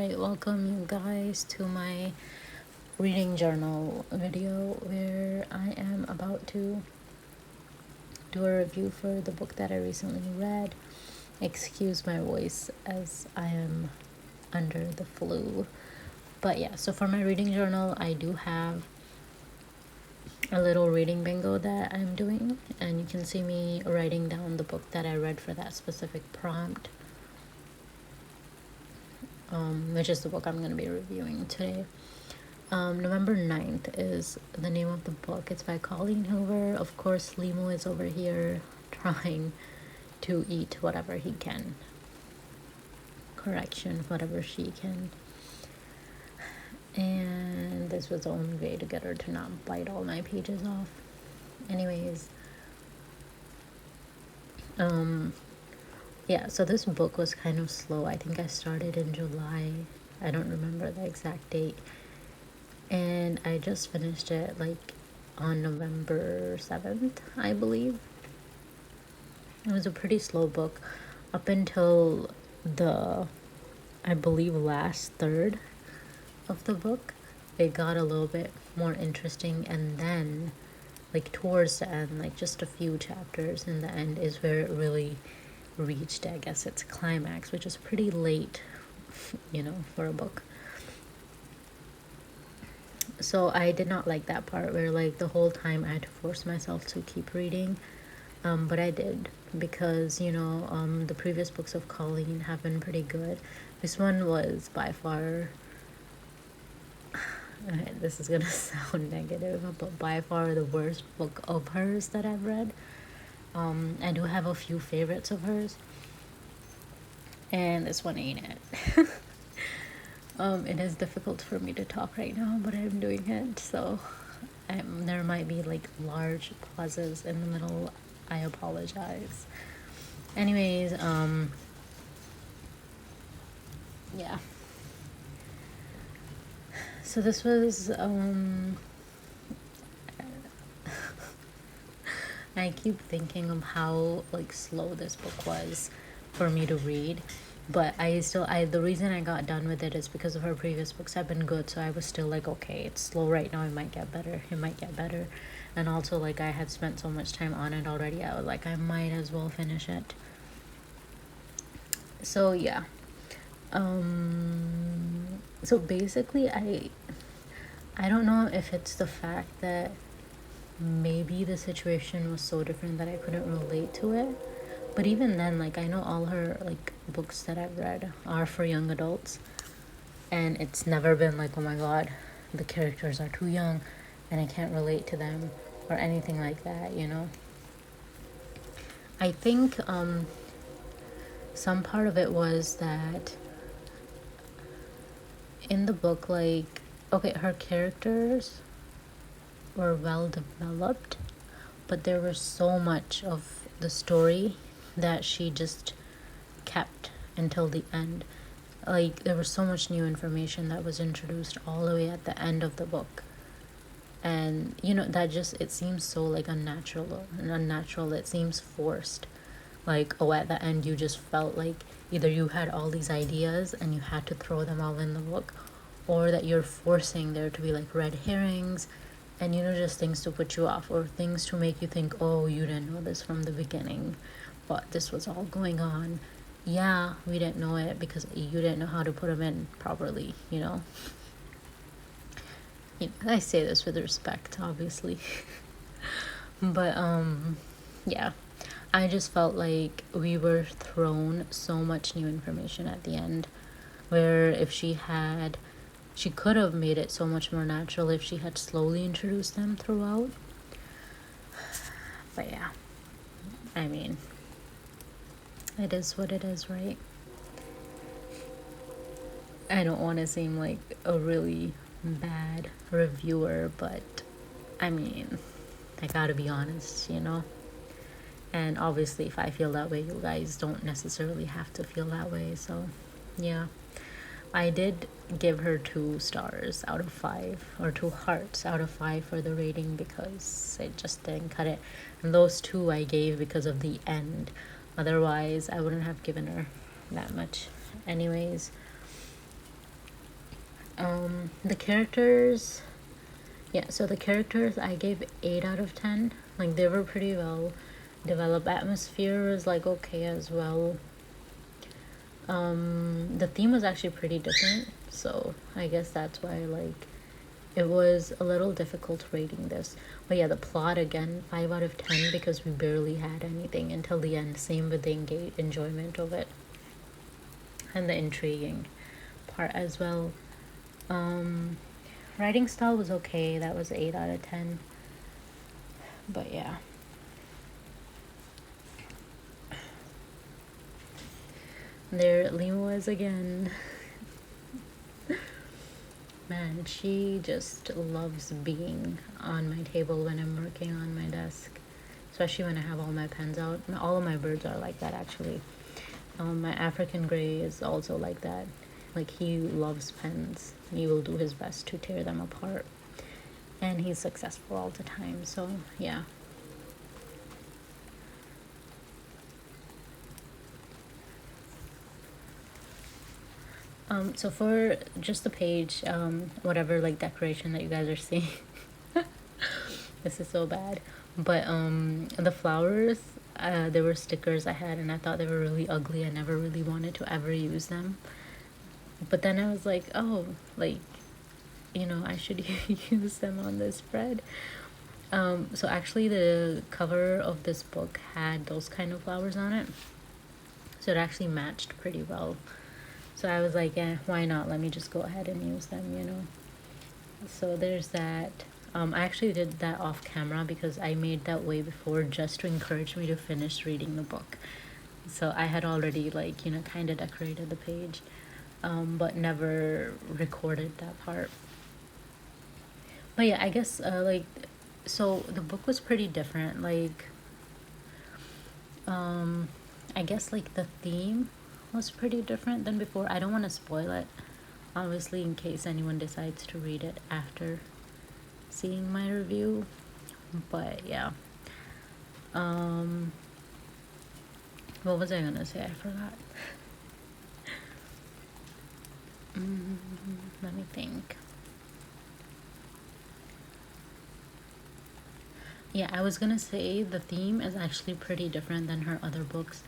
Alright, welcome you guys to my reading journal video where I am about to do a review for the book that I recently read. Excuse my voice as I am under the flu. But yeah, so for my reading journal, I do have a little reading bingo that I'm doing, and you can see me writing down the book that I read for that specific prompt, which is the book I'm going to be reviewing today. November 9th is the name of the book. It's by Colleen Hoover. Of course, Limo is over here trying to eat whatever he can. Correction, whatever she can. And this was the only way to get her to not bite all my pages off. Anyways, yeah, so this book was kind of slow. I think I started in July. I don't remember the exact date. And I just finished it like on November 7th, I believe. It was a pretty slow book up until I believe, last third of the book. It got a little bit more interesting, and then like towards the end, like just a few chapters in the end, is where it really reached, I guess, its climax, which is pretty late, for a book. So I did not like that part where like the whole time I had to force myself to keep reading, but I did because the previous books of Colleen have been pretty good. This one was by far this is gonna sound negative, but by far the worst book of hers that I've read. I do have a few favorites of hers, and this one ain't it. It is difficult for me to talk right now, but I'm doing it, so there might be like large pauses in the middle. I apologize. Anyways, yeah. So this was, I keep thinking of how like slow this book was for me to read, but the reason I got done with it is because of her previous books have been good, so I was still like, okay, it's slow right now, it might get better. And also, like, I had spent so much time on it already, I was like, I might as well finish it. So yeah, so basically I don't know if it's the fact that maybe the situation was so different that I couldn't relate to it. But even then, like, I know all her like books that I've read are for young adults, and it's never been like, oh my god, the characters are too young and I can't relate to them or anything like that, I think some part of it was that in the book, like, okay, her characters were well developed, but there was so much of the story that she just kept until the end. Like, there was so much new information that was introduced all the way at the end of the book, and that just, it seems so like unnatural. It seems forced. Like, oh, at the end you just felt like either you had all these ideas and you had to throw them all in the book, or that you're forcing there to be like red herrings and just things to put you off, or things to make you think, oh, you didn't know this from the beginning, but this was all going on. Yeah, we didn't know it because you didn't know how to put them in properly. I say this with respect, obviously. But yeah, I just felt like we were thrown so much new information at the end, where if she could have made it so much more natural if she had slowly introduced them throughout. But yeah, I mean, it is what it is, right? I don't want to seem like a really bad reviewer, but I mean, I gotta be honest, And obviously, if I feel that way, you guys don't necessarily have to feel that way. So yeah, I did give her 2 stars out of 5, or 2 hearts out of 5 for the rating, because it just didn't cut it. And those 2 I gave because of the end. Otherwise, I wouldn't have given her that much. Anyways, The characters, yeah, so the characters I gave 8 out of 10. Like, they were pretty well developed. Atmosphere was like okay as well. The theme was actually pretty different, so I guess that's why, like, it was a little difficult rating this. But yeah, the plot again, 5 out of 10 because we barely had anything until the end. Same with the enjoyment of it and the intriguing part as well. Writing style was okay. That was 8 out of 10. But yeah. There Limo is again. Man, she just loves being on my table when I'm working on my desk. Especially when I have all my pens out. All of my birds are like that, actually. My African Grey is also like that. Like, he loves pens. He will do his best to tear them apart. And he's successful all the time. So, yeah. So for just the page, whatever like decoration that you guys are seeing, this is so bad. But the flowers, there were stickers I had, and I thought they were really ugly. I never really wanted to ever use them. But then I was like, oh, like, I should use them on this spread. So actually, the cover of this book had those kind of flowers on it, so it actually matched pretty well. So I was like, yeah, why not? Let me just go ahead and use them. So there's that. I actually did that off camera because I made that way before just to encourage me to finish reading the book. So I had already, like, kind of decorated the page, but never recorded that part. But yeah, I guess, so the book was pretty different. Like, I guess, like, the theme was pretty different than before. I don't want to spoil it, obviously, in case anyone decides to read it after seeing my review. But yeah. What was I gonna say? I forgot. Let me think. Yeah, I was gonna say the theme is actually pretty different than her other books,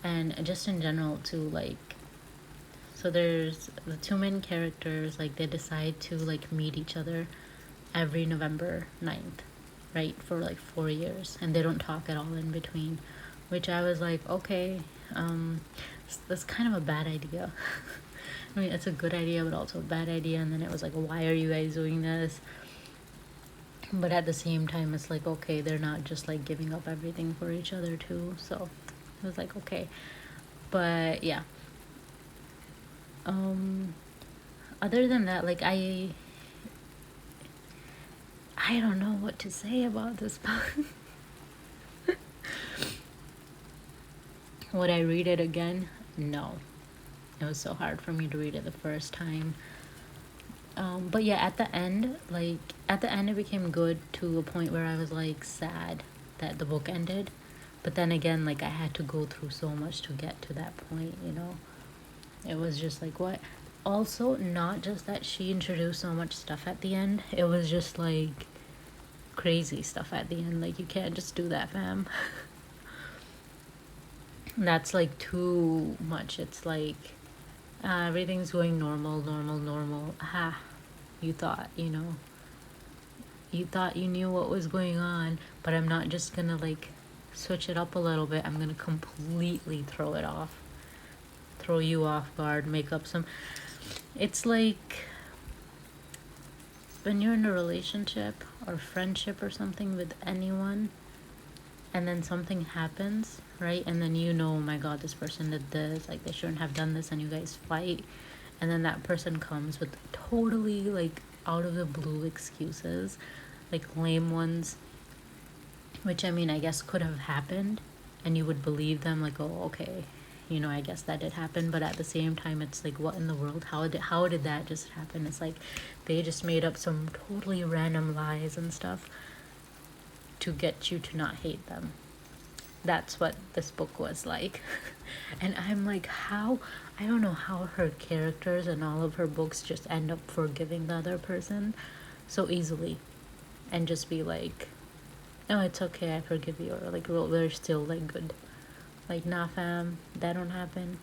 and just in general too. Like, so there's the two main characters. Like, they decide to like meet each other every November 9th, right, for like 4 years, and they don't talk at all in between, which I was like, okay, that's kind of a bad idea. I mean, it's a good idea, but also a bad idea. And then it was like, why are you guys doing this? But at the same time, it's like, okay, they're not just like giving up everything for each other too. So it was like, okay. But yeah. Other than that, like, I don't know what to say about this book. Would I read it again? No. It was so hard for me to read it the first time. But yeah, at the end, it became good to a point where I was like sad that the book ended. But then again, like, I had to go through so much to get to that point. It was just like, what? Also, not just that she introduced so much stuff at the end, it was just like crazy stuff at the end. Like, you can't just do that, fam. That's like too much. It's like everything's going normal, normal, normal. Ha, you thought, you thought you knew what was going on, but I'm not just gonna like switch it up a little bit. I'm gonna completely throw it off, throw you off guard, make up some. It's like when you're in a relationship or friendship or something with anyone, and then something happens, right? And then oh my god, this person did this, like, they shouldn't have done this, and you guys fight, and then that person comes with totally like out of the blue excuses, like lame ones, which, I mean, I guess could have happened, and you would believe them, like, oh, okay, I guess that did happen. But at the same time, it's like, what in the world? How did that just happen? It's like they just made up some totally random lies and stuff to get you to not hate them. That's what this book was like. And I'm like, how? I don't know how her characters and all of her books just end up forgiving the other person so easily and just be like, oh, it's okay, I forgive you. Or like, well, they're still like good. Like, nah, fam, that don't happen.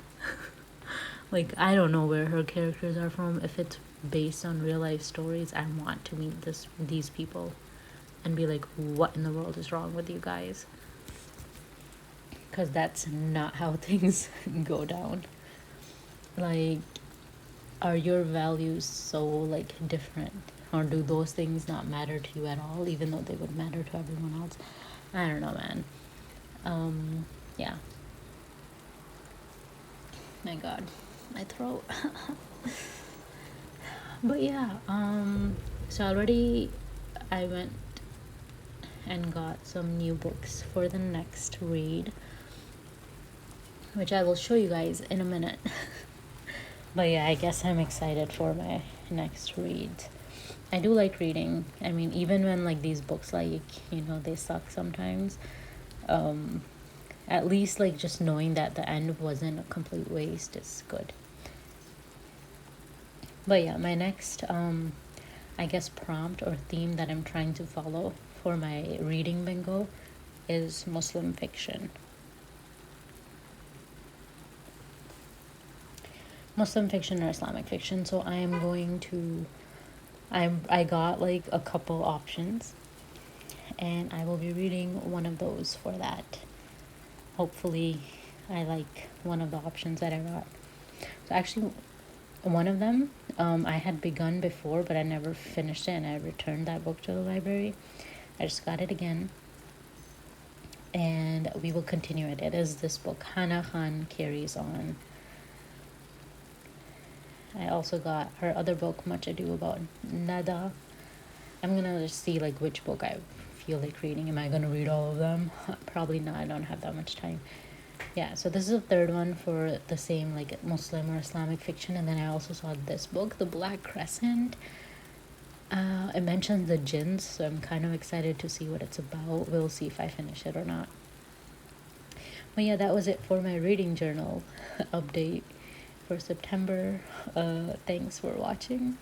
Like, I don't know where her characters are from. If it's based on real life stories, I want to meet these people and be like, what in the world is wrong with you guys? Because that's not how things go down. Like, are your values so like different, or do those things not matter to you at all, even though they would matter to everyone else? I don't know, man. Yeah. My God, my throat. But yeah, so already I went and got some new books for the next read, which I will show you guys in a minute. But yeah, I guess I'm excited for my next read. I do like reading. I mean, even when like these books, like, you know, they suck sometimes, at least like just knowing that the end wasn't a complete waste is good. But yeah, my next I guess prompt or theme that I'm trying to follow for my reading bingo is Muslim fiction. Muslim fiction or Islamic fiction. So I am going to I got like a couple options, and I will be reading one of those for that. Hopefully I like one of the options that I got. So actually one of them I had begun before, but I never finished it, and I returned that book to the library. I just got it again, and we will continue it. It is this book, Hannah Khan Carries On. I also got her other book, Much Ado About Nada. I'm gonna just see like which book I feel like reading. Am I gonna read all of them? Probably not. I don't have that much time. Yeah, so this is the third one for the same like Muslim or Islamic fiction. And then I also saw this book, The Black Crescent. It mentions the jinns, so I'm kind of excited to see what it's about. We'll see if I finish it or not. But yeah, that was it for my reading journal update for September. Thanks for watching.